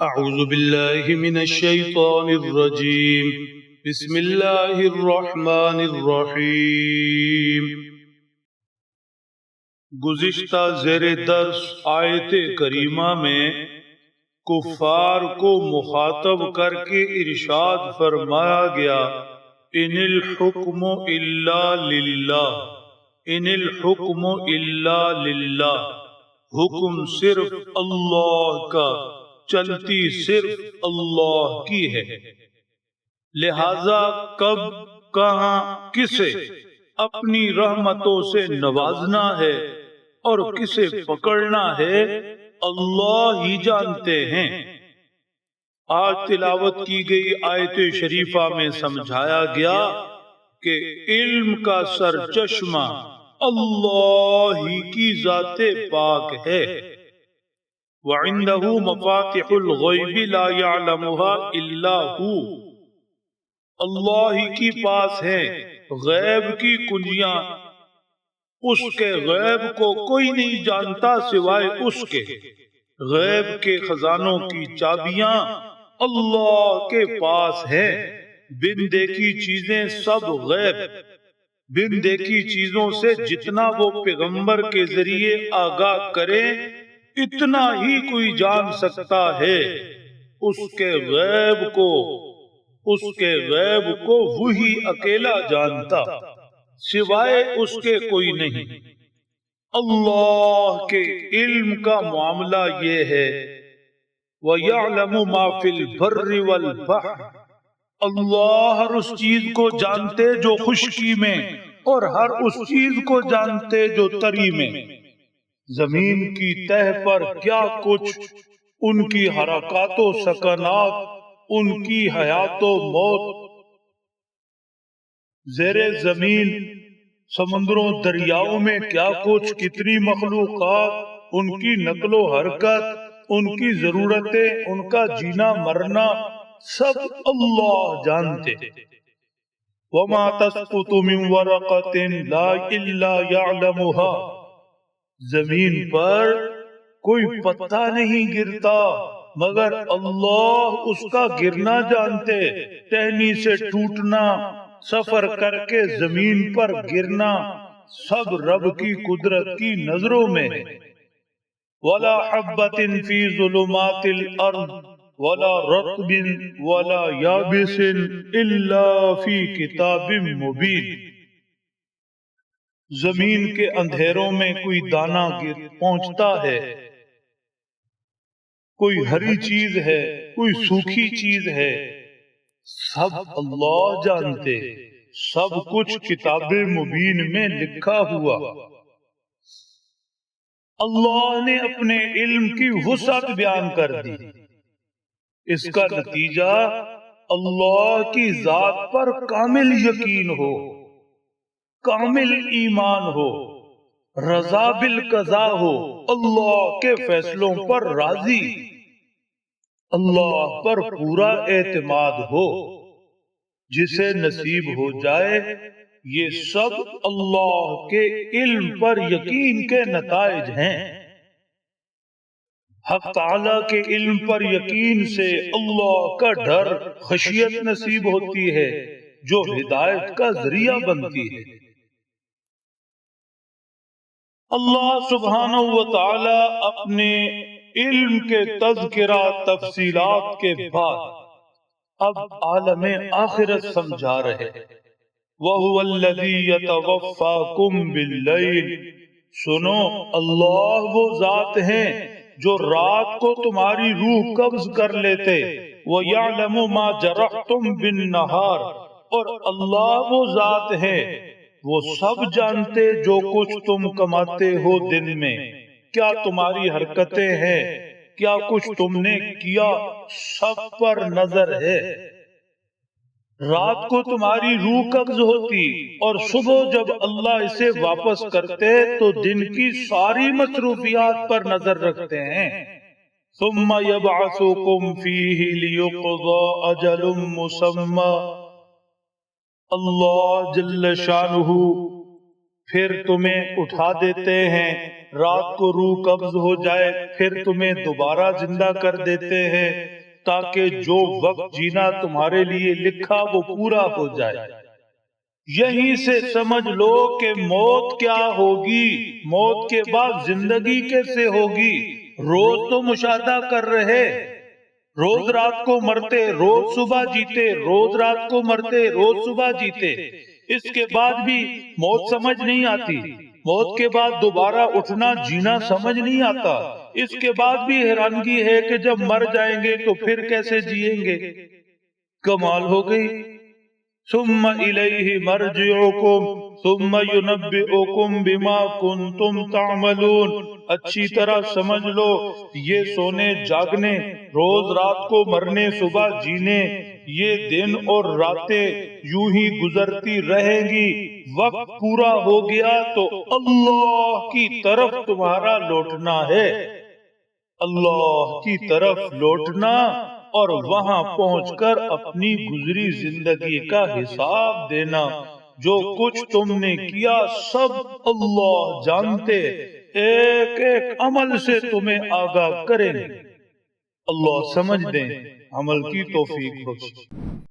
أعوذ بالله من الشيطان الرجيم بسم الله الرحمن الرحیم۔ گزشتہ زیر درس آیت کریمہ میں کفار کو مخاطب کر کے ارشاد فرمایا گیا ان الحکم الا للہ، ان الحکم الا للہ، حکم صرف اللہ کا، چلتی صرف اللہ کی ہے، لہذا کب، کہاں، کسے اپنی رحمتوں سے نوازنا ہے اور کسے پکڑنا ہے اللہ ہی جانتے ہیں۔ آج تلاوت کی گئی آیت شریفہ میں سمجھایا گیا کہ علم کا سرچشمہ اللہ ہی کی ذات پاک ہے۔ وَعِندَهُ مَفَاتِحُ الْغَيْبِ لَا يَعْلَمُهَا إِلَّا هُوَ، اللہ ہی کی پاس ہے غیب کی کنجیاں، اس کے غیب کو کوئی نہیں جانتا سوائے اس کے۔ غیب کے خزانوں کی چابیاں اللہ کے پاس ہیں۔ بن دیکھی چیزیں سب غیب، بن دیکھی چیزوں سے جتنا وہ پیغمبر کے ذریعے آگاہ کرے اتنا ہی کوئی جان سکتا ہے۔ اس کے غیب کو وہی اکیلا جانتا، سوائے اس کے کوئی نہیں۔ اللہ کے علم کا معاملہ یہ ہے وَيَعْلَمُ مَا فِي الْبَرِّ وَالْبَحْرِ، اللہ ہر اس چیز کو جانتے جو خشکی میں اور ہر اس چیز کو جانتے جو تری میں۔ زمین کی تہ پر کیا کچھ، ان کی حرکات و سکنات، ان کی حیات و موت، زیر زمین سمندروں دریاؤں میں کیا کچھ، کتنی مخلوقات، ان کی نقل و حرکت، ان کی ضرورتیں، ان کا جینا مرنا، سب اللہ جانتے۔ وَمَا تَسْقُطُ مِن وَرَقَةٍ لَا إِلَّا يَعْلَمُهَا، زمین پر کوئی پتا نہیں گرتا مگر اللہ اس کا گرنا جانتے۔ ٹہنی سے ٹوٹنا، سفر کر کے زمین پر گرنا، سب رب کی قدرت کی نظروں میں ہے۔ وَلَا حَبَّةٍ فِي ظُلُمَاتِ الْأَرْضِ وَلَا رَطْبٍ وَلَا يَابِسٍ إِلَّا فِي كِتَابٍ مُبِينٍ، زمین کے اندھیروں میں کوئی دانہ پہنچتا ہے، کوئی ہری چیز ہے، کوئی سوکھی چیز ہے، سب اللہ جانتے، سب کچھ کتاب مبین میں لکھا ہوا۔ اللہ نے اپنے علم کی وسعت بیان کر دی، اس کا نتیجہ اللہ کی ذات پر کامل یقین ہو، کامل ایمان ہو، رضا بالقضاء ہو، اللہ کے فیصلوں پر راضی، اللہ پر پورا اعتماد ہو۔ جسے نصیب ہو جائے یہ سب اللہ کے علم پر یقین کے نتائج ہیں۔ حق تعالیٰ کے علم پر یقین سے اللہ کا ڈر، خشیت نصیب ہوتی ہے جو ہدایت کا ذریعہ بنتی ہے۔ اللہ سبحانہ وتعالی اپنے علم کے تذکرہ تفصیلات کے بعد اب عالم آخرت سمجھا رہے۔ وَهُوَ الَّذِي يَتَوَفَّاكُمْ بِاللَّيْلِ، سنو اللہ وہ ذات ہیں جو رات کو تمہاری روح قبض کر لیتے۔ وَيَعْلَمُ مَا جَرَحْتُمْ بِالنَّهَارِ، اور اللہ وہ ذات ہے وہ سب جانتے جو کچھ تم کماتے ہو دن میں، کیا تمہاری حرکتیں ہیں، کیا کچھ تم نے کیا، سب پر نظر ہے۔ رات کو تمہاری روح قبض ہوتی اور صبح جب اللہ اسے واپس کرتے تو دن کی ساری مصروفیات پر نظر رکھتے ہیں۔ ثم يبعثكم فيه ليقضى اجل مسمى، اللہ جل شانہ پھر تمہیں اٹھا دیتے ہیں، رات کو روح قبض ہو جائے پھر تمہیں دوبارہ زندہ کر دیتے ہیں تاکہ جو وقت جینا تمہارے لیے لکھا وہ پورا ہو جائے۔ یہیں سے سمجھ لو کہ موت کیا ہوگی، موت کے بعد زندگی کیسے ہوگی۔ روز تو مشاہدہ کر رہے، روز رات کو مرتے روز صبح جیتے، روز رات کو مرتے روز صبح جیتے، اس کے بعد بھی موت سمجھ نہیں آتی، موت کے بعد دوبارہ اٹھنا جینا سمجھ نہیں آتا، اس کے بعد بھی حیرانگی ہے کہ جب مر جائیں گے تو پھر کیسے جیئیں گے۔ کمال ہو گئی۔ ثم الیہ مرجعکم ثم ینبئکم بما کنتم تعملون۔ اچھی طرح سمجھ لو یہ سونے جاگنے، روز رات کو مرنے صبح جینے، یہ دن اور راتیں یوں ہی گزرتی رہیں گی، وقت پورا ہو گیا تو اللہ کی طرف تمہارا لوٹنا ہے، اللہ کی طرف لوٹنا اور وہاں پہنچ کر اپنی گزری زندگی کا حساب دینا۔ جو کچھ تم نے کیا سب اللہ جانتے، ایک ایک عمل سے تمہیں آگاہ کریں۔ اللہ سمجھ دیں، عمل کی توفیق بخشے۔